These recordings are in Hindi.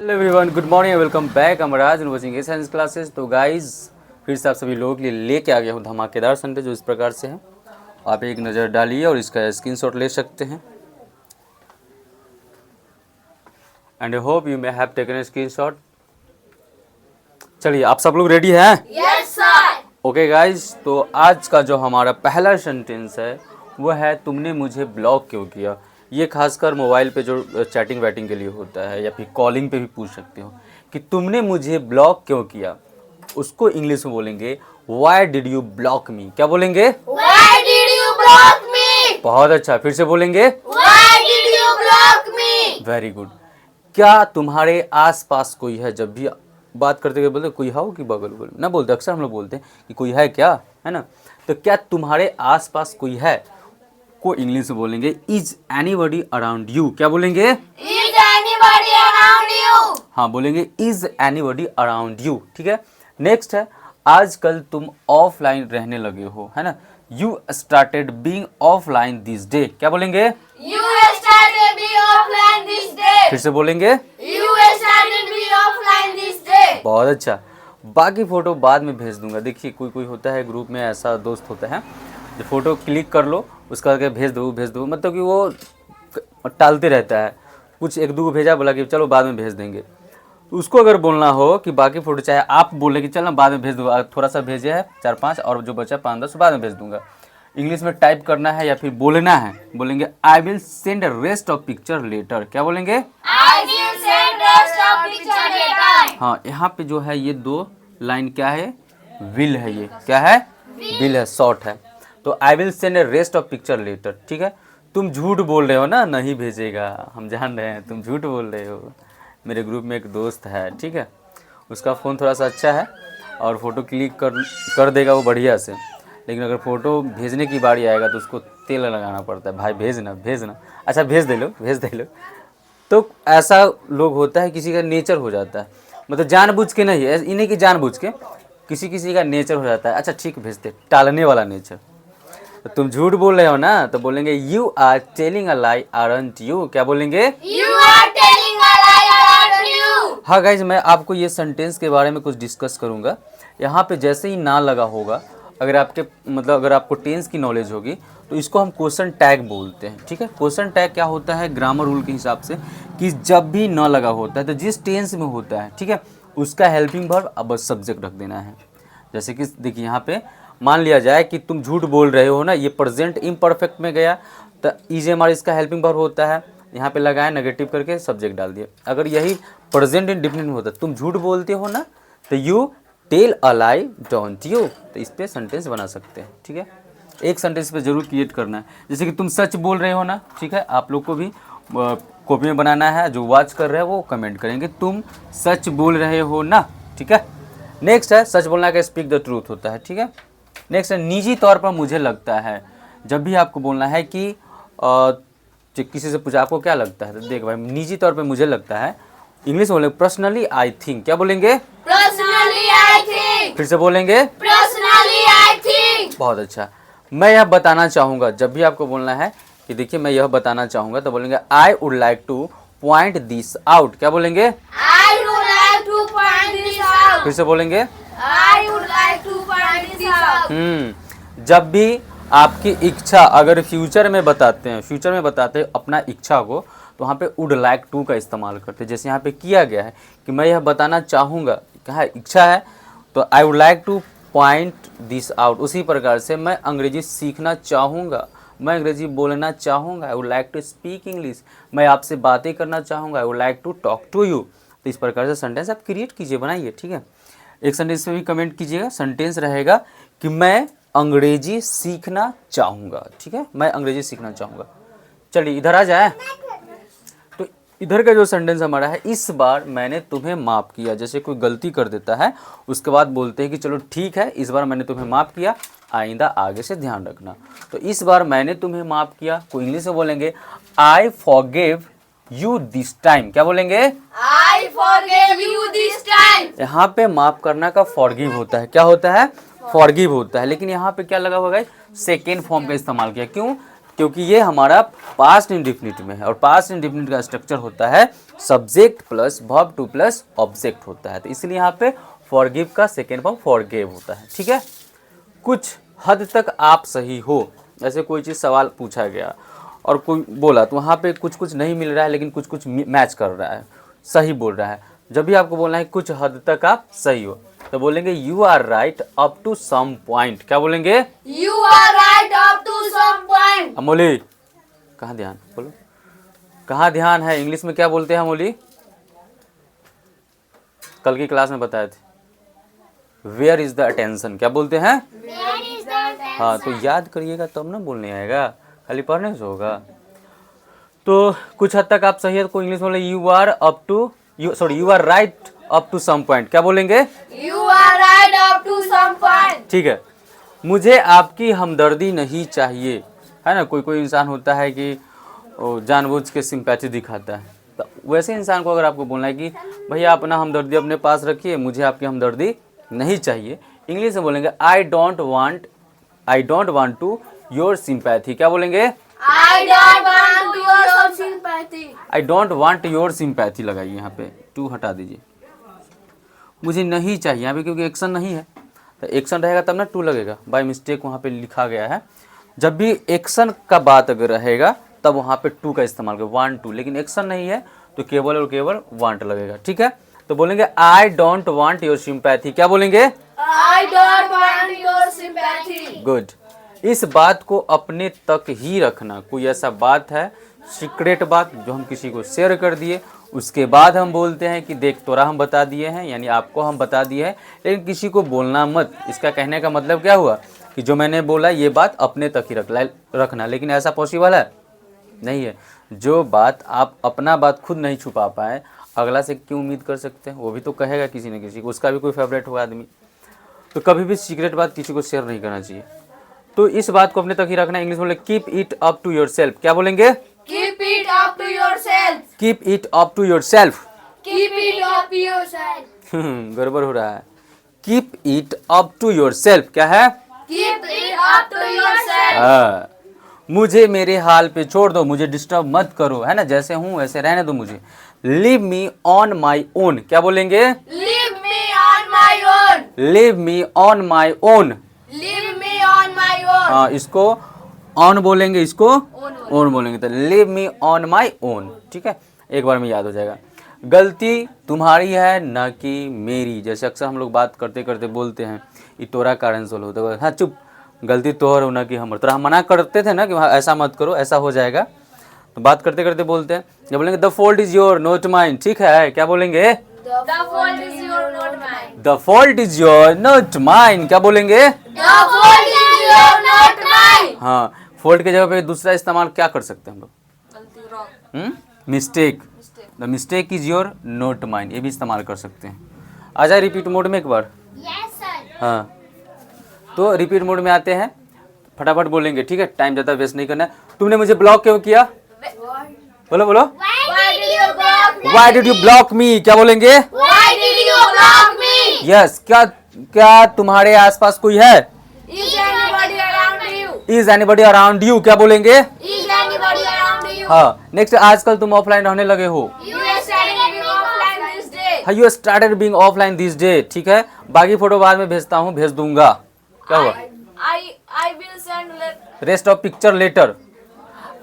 Hello everyone, good morning, welcome back. Amraj university science classes. तो गाइस फिर से आप सभी लोगों के लिए लेके आ गया हूँ धमाकेदार संडे, जो इस प्रकार से है। आप एक नज़र डालिए और इसका स्क्रीनशॉट ले सकते हैं। And I hope you may have taken a screenshot. चलिए, आप सब लोग रेडी हैं? Yes sir. ओके गाइस, तो आज का जो हमारा पहला सेंटेंस है वो है, तुमने मुझे ब्लॉक क्यों किया। ये खासकर मोबाइल पे जो चैटिंग वैटिंग के लिए होता है, या फिर कॉलिंग पे भी पूछ सकते हो कि तुमने मुझे ब्लॉक क्यों किया। उसको इंग्लिश में बोलेंगे वाई डिड यू ब्लॉक मी। क्या बोलेंगे? Why did you block me? बहुत अच्छा, फिर से बोलेंगे Why did you block me? Very good. क्या तुम्हारे आसपास कोई है? जब भी बात करते हुए बोलते कोई हो कि बगल बगल ना, बोलते अक्सर हम लोग बोलते हैं कि कोई है क्या, है ना। तो क्या तुम्हारे आसपास कोई है को इंग्लिश में बोलेंगे इज एनीबॉडी अराउंड यू। क्या बोलेंगे? Is anybody around you? हाँ, बोलेंगे इज एनीबॉडी अराउंड यू। ठीक है। नेक्स्ट है, आजकल तुम ऑफलाइन रहने लगे हो, है ना। You started being offline this day. क्या बोलेंगे? You started be offline this day. फिर से बोलेंगे You started be offline this day. बहुत अच्छा। बाकी फ़ोटो बाद में भेज दूंगा। देखिए, कोई कोई होता है ग्रुप में, ऐसा दोस्त होता है जो फ़ोटो क्लिक कर लो उसका करके भेज दो, मतलब कि वो टालते रहता है। कुछ एक दो भेजा, बोला कि चलो बाद में भेज देंगे। तो उसको अगर बोलना हो कि बाकी फ़ोटो चाहे आप बोले कि चल ना बाद में भेज दूँगा, थोड़ा सा भेजे है 4-5 और जो बचा 5-10 बाद में भेज दूँगा। इंग्लिश में टाइप करना है या फिर बोलना है, बोलेंगे I will send rest of picture letter. क्या बोलेंगे? I will send rest of picture later. हाँ, यहाँ पे जो है ये 2 लाइन क्या है? विल है। ये क्या है? विल है, शॉर्ट है। तो I will send a rest of picture letter. ठीक है। तुम झूठ बोल रहे हो ना, नहीं भेजेगा, हम जान रहे हैं तुम झूठ बोल रहे हो। मेरे ग्रुप में एक दोस्त है, ठीक है, उसका फ़ोन थोड़ा सा अच्छा है और फ़ोटो क्लिक कर देगा वो बढ़िया से, लेकिन अगर फ़ोटो भेजने की बारी आएगा तो उसको तेल लगाना पड़ता है। भाई भेजना भेजना, अच्छा भेज दे लो। तो ऐसा लोग होता है, किसी का नेचर हो जाता है, मतलब जानबूझ के नहीं है, इन्हीं की जानबूझ के किसी का नेचर हो जाता है। अच्छा ठीक, भेजते, टालने वाला नेचर। तो तुम झूठ बोल रहे हो ना, तो बोलेंगे you are telling a lie aren't you. क्या बोलेंगे? You are telling a lie around you. हाँ गाइज, मैं आपको ये सेंटेंस के बारे में कुछ डिस्कस करूँगा। यहाँ पे जैसे ही ना लगा होगा, अगर अगर आपको टेंस की नॉलेज होगी तो इसको हम क्वेश्चन टैग बोलते हैं। ठीक है। क्वेश्चन टैग क्या होता है ग्रामर रूल के हिसाब से, कि जब भी ना लगा होता है तो जिस टेंस में होता है, ठीक है, उसका हेल्पिंग वर्ब अब सब्जेक्ट रख देना है। जैसे कि देखिए, यहाँ पे मान लिया जाए कि तुम झूठ बोल रहे हो ना, ये प्रेजेंट इम्परफेक्ट में गया तो ईजेएमआर इसका हेल्पिंग वर्ब होता है। यहाँ पे लगाया नेगेटिव करके सब्जेक्ट डाल दिया। अगर यही प्रेजेंट इंडेफिनिट में होता, तुम झूठ बोलते हो ना, तो you tell a lie don't you, तो इस पे सेंटेंस बना सकते हैं। ठीक है। एक सेंटेंस पे जरूर क्रिएट करना है। जैसे कि तुम सच बोल रहे हो ना, ठीक है, आप लोग को भी कॉपी में बनाना है। जो वॉच कर रहे हैं वो कमेंट करेंगे तुम सच बोल रहे हो ना। ठीक है। नेक्स्ट है, सच बोलना का स्पीक द ट्रूथ होता है। ठीक है। नेक्स्ट है, निजी तौर पर मुझे लगता है। जब भी आपको बोलना है कि किसी से पूछा आपको क्या लगता है, तो देख भाई, निजी तौर पे मुझे लगता है, इंग्लिश में बोलेंगे पर्सनली आई थिंक। क्या बोलेंगे? Personally, I think. फिर से बोलेंगे Personally, I think. बहुत अच्छा। मैं यह बताना चाहूँगा। जब भी आपको बोलना है कि देखिए मैं यह बताना चाहूँगा, तो बोलेंगे आई would like to point this out. क्या बोलेंगे? I would like to point this out. फिर से बोलेंगे I would like to point this out. जब भी आपकी इच्छा अगर फ्यूचर में बताते हैं अपना इच्छा को, तो वहाँ पे वुड लाइक टू का इस्तेमाल करते हैं। जैसे यहाँ पे किया गया है कि मैं यह बताना चाहूँगा, कहा इच्छा है, तो आई would like to point this out. उसी प्रकार से मैं अंग्रेजी सीखना चाहूँगा, मैं अंग्रेजी बोलना चाहूँगा, I would like to speak English. मैं आपसे बातें करना चाहूँगा, I would like to talk to you. तो इस प्रकार से सेंटेंस आप क्रिएट कीजिए, बनाइए। ठीक है। एक सेंटेंस में भी कमेंट कीजिएगा। सेंटेंस रहेगा कि मैं अंग्रेजी सीखना चाहूँगा। ठीक है, मैं अंग्रेजी सीखना चाहूँगा। चलिए इधर आ जाए। तो इधर का जो सेंटेंस हमारा है, इस बार मैंने तुम्हें माफ़ किया। जैसे कोई गलती कर देता है, उसके बाद बोलते हैं कि चलो ठीक है, इस बार मैंने तुम्हें माफ़ किया, आइंदा आगे से ध्यान रखना। तो इस बार मैंने तुम्हें माफ़ किया को इंग्लिश में बोलेंगे I forgive you this time. क्या बोलेंगे? I forgave you this time. यहाँ पे माफ़ करना का फॉरगिव होता है। क्या होता है? फॉरगिव होता है। लेकिन यहाँ पे क्या लगा होगा? सेकेंड फॉर्म का इस्तेमाल किया। क्यों? क्योंकि ये हमारा पास्ट इंडेफिनिट में है और पास्ट इंडेफिनिट का स्ट्रक्चर होता है subject plus verb two plus object होता है। तो इसलिए यहाँ पे फॉरगिव का सेकेंड फॉर्म फॉरगेव होता है। ठीक है, कुछ हद तक आप सही हो। जैसे कोई चीज़ सवाल पूछा गया और कोई बोला तो वहाँ पे कुछ कुछ नहीं मिल रहा है लेकिन कुछ कुछ मैच कर रहा है, सही बोल रहा है। जब भी आपको बोलना है कुछ हद तक आप सही हो तो बोलेंगे you are right up to some point. क्या बोलेंगे? You are right up to some point. Amoli कहाँ ध्यान, बोलो कहाँ ध्यान है? इंग्लिश में क्या बोलते हैं अमोली? कल की क्लास में बताए थे, वेयर इज द अटेंशन। क्या बोलते हैं? Where is the attention? हाँ, तो याद करिएगा तब ना बोलने आएगा, खाली पढ़ने से होगा। तो कुछ हद तक आप सही है तो इंग्लिश में बोले you are up to you are right up to some point. क्या बोलेंगे? You are right up to some point. ठीक है, मुझे आपकी हमदर्दी नहीं चाहिए, है ना। कोई कोई इंसान होता है कि वो जानबूझ के सिंपैथी दिखाता है, तो वैसे इंसान को अगर आपको बोलना है कि भैया अपना हमदर्दी अपने पास रखिए, मुझे आपकी हमदर्दी नहीं चाहिए, इंग्लिश में बोलेंगे I don't want to your sympathy. क्या बोलेंगे? I don't want your sympathy. I don't want your sympathy लगाइए, यहाँ पे टू हटा दीजिए, मुझे नहीं चाहिए यहाँ पे, क्योंकि एक्शन नहीं है। तो एक्शन रहेगा तब ना टू लगेगा, बाय मिस्टेक वहाँ पे लिखा गया है। जब भी एक्शन का बात अगर रहेगा तब वहाँ पे टू का इस्तेमाल करें, वांट टू, लेकिन एक्शन नहीं है तो केवल और केवल वांट लगेगा। ठीक है, तो बोलेंगे I don't want your sympathy. क्या बोलेंगे? I don't want your sympathy. Good. इस बात को अपने तक ही रखना। कोई ऐसा बात है सीक्रेट बात जो हम किसी को शेयर कर दिए, उसके बाद हम बोलते हैं कि देख तोरा हम बता दिए हैं, यानी आपको हम बता दिए हैं, लेकिन किसी को बोलना मत। इसका कहने का मतलब क्या हुआ कि जो मैंने बोला ये बात अपने तक ही रखना, लेकिन ऐसा पॉसिबल है नहीं है। जो बात आप अपना बात खुद नहीं छुपा पाए, अगला से क्यों उम्मीद कर सकते हैं? वो भी तो कहेगा किसी न किसी को, उसका भी कोई फेवरेट होगा आदमी। तो कभी भी सीक्रेट बात किसी को शेयर नहीं करना चाहिए। तो इस बात को अपने तक ही रखना। इंग्लिश में बोले keep it up to yourself. क्या बोलेंगे? Keep it up to yourself. Keep it up to yourself. Keep it up to yourself. गड़बड़ हो रहा है। Keep it up to yourself क्या है? Keep it up to yourself. हाँ, मुझे मेरे हाल पे छोड़ दो, मुझे डिस्टर्ब मत करो, है ना। जैसे हूँ वैसे रहने दो मुझे। Leave me on my own. क्या बोलेंगे? Leave me on my own. Leave me on my own. Leave me on my own. हाँ, इसको ऑन बोलेंगे, इसको ओन बोलेंगे, तो leave me on my own. ठीक है, एक बार में याद हो जाएगा। गलती तुम्हारी है ना कि मेरी। जैसे अक्सर हम लोग बात करते करते बोलते हैं ये तोरा कारण से होता है, हाँ चुप, गलती तोहर होना कि हमर। तोरा हम मना करते थे ना कि ऐसा मत करो, ऐसा हो जाएगा। तो बात करते करते बोलते हैं, जब बोलेंगे the fault is your not mine. ठीक है, क्या बोलेंगे? The fault is your, not mine. The fault is your not mine. क्या बोलेंगे? The fault is your, not mine. हाँ, फॉल्ट के जगह पे दूसरा इस्तेमाल क्या कर सकते हैं हम लोग? Mistake. The mistake is your not mine, ये भी इस्तेमाल कर सकते हैं। आ जाए रिपीट मोड में एक बार। Yes sir. हाँ, तो रिपीट मोड में आते हैं, फटाफट बोलेंगे। ठीक है, टाइम ज़्यादा वेस्ट नहीं करना है। तुमने मुझे ब्लॉक क्यों किया? बोलो बोलो। Why did you block me? Why did you block me? क्या बोलेंगे? Why did you block me? Yes, क्या तुम्हारे आसपास कोई है? Is anybody around you? Is anybody around you. क्या बोलेंगे? Is anybody around you? हाँ, नेक्स्ट, आजकल तुम ऑफलाइन रहने लगे हो। You are studying offline this day. हाँ, you started being offline this day. ठीक है, बाकी फोटो बाद में भेजता हूँ, भेज दूंगा। क्या हुआ? I will send letter. Rest of picture letter.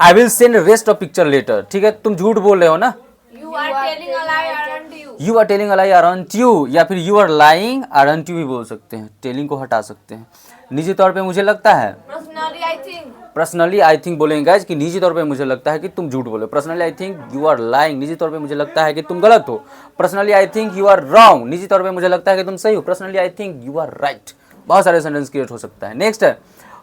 I will send rest of picture letter. ठीक है, तुम झूठ बोल रहे हो ना। You are telling a lie around you. You are telling a lie around you, या फिर you are lying around you भी बोल सकते हैं। टेलिंग को हटा सकते हैं। निजी तौर पे मुझे लगता है, Personally I think. Personally I think बोलेंगे गाइज कि निजी तौर पे मुझे लगता है कि तुम झूठ बोले। Personally I think you are lying, निजी तौर पे मुझे लगता है कि तुम गलत हो। Personally I think you are wrong, निजी तौर पे मुझे लगता है कि तुम सही हो। Personally I think you are right. बहुत सारे सेंटेंस क्रिएट हो सकता है। नेक्स्ट है,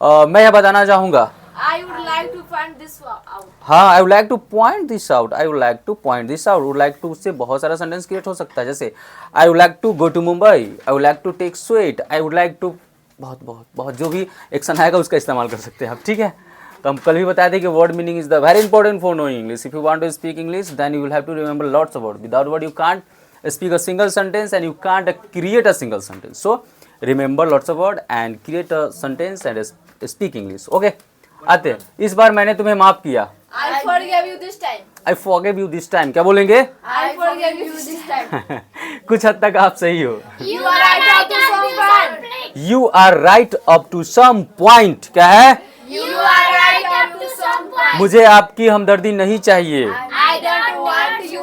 मैं यह बताना चाहूँगा। I would like to find this out. हाँ, I would like to point this out. I would like to point this out. Would like to से बहुत सारा सेंटेंस क्रिएट हो सकता है। जैसे I would like to go to Mumbai, I would like to take sweet, I would like to, बहुत बहुत बहुत जो भी एक्शन आएगा उसका इस्तेमाल कर सकते हैं आप। ठीक है, तो हम कल भी बताए थे कि word meaning is the very important for knowing English. If you want to speak English then you will have to remember lots of word. Without word you can't speak a single sentence and you can't create a single sentence. So remember lots of word and create a sentence and speak English. Okay, आते हैं। इस बार मैंने तुम्हें माफ किया। I forgive you this time. I forgive you this time. क्या बोलेंगे? I forgive you this time. कुछ हद तक आप सही हो। You are right up to some point. You are right up to some point. क्या है? You are right up to some point. मुझे आपकी हमदर्दी नहीं चाहिए। I don't want you.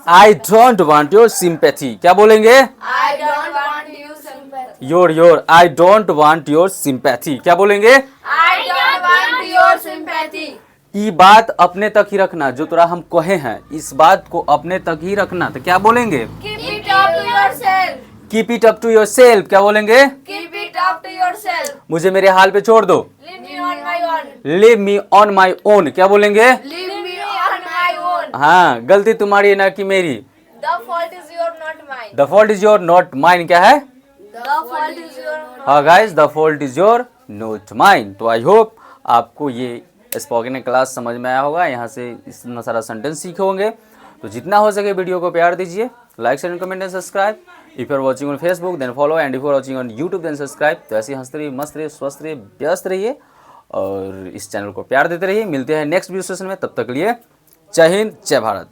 I don't want your sympathy. क्या बोलेंगे? I don't want you sympathy. Your I don't want your sympathy. क्या बोलेंगे? I don't want your sympathy. ये बात अपने तक ही रखना, जो तोरा हम कहे हैं इस बात को अपने तक ही रखना। तो क्या बोलेंगे? Keep it up to yourself. Keep it up to yourself. क्या बोलेंगे? Keep it up to yourself. मुझे मेरे हाल पे छोड़ दो। Leave me on my own. Live me on my own. क्या बोलेंगे? Leave me on my own. हाँ, गलती तुम्हारी है ना कि मेरी। The fault is your, not mine. The fault is your not mine. क्या है? The fault is your, not हाँ guys, the fault is your not mine. तो आई होप आपको ये स्पोकन क्लास समझ में आया होगा। यहाँ से इतना सारा सेंटेंस सीखे होंगे। तो जितना हो सके वीडियो को प्यार दीजिए, like share comment and subscribe. If you are watching on Facebook then follow, and if you are watching on YouTube then subscribe. तो ऐसे हंसते रहिए, मस्त रहिए, स्वस्थ रहिए, व्यस्त रहिए और इस चैनल को प्यार देते रहिए। मिलते हैं नेक्स्ट वीडियो सेशन में, तब तक के लिए जय हिंद, जय भारत।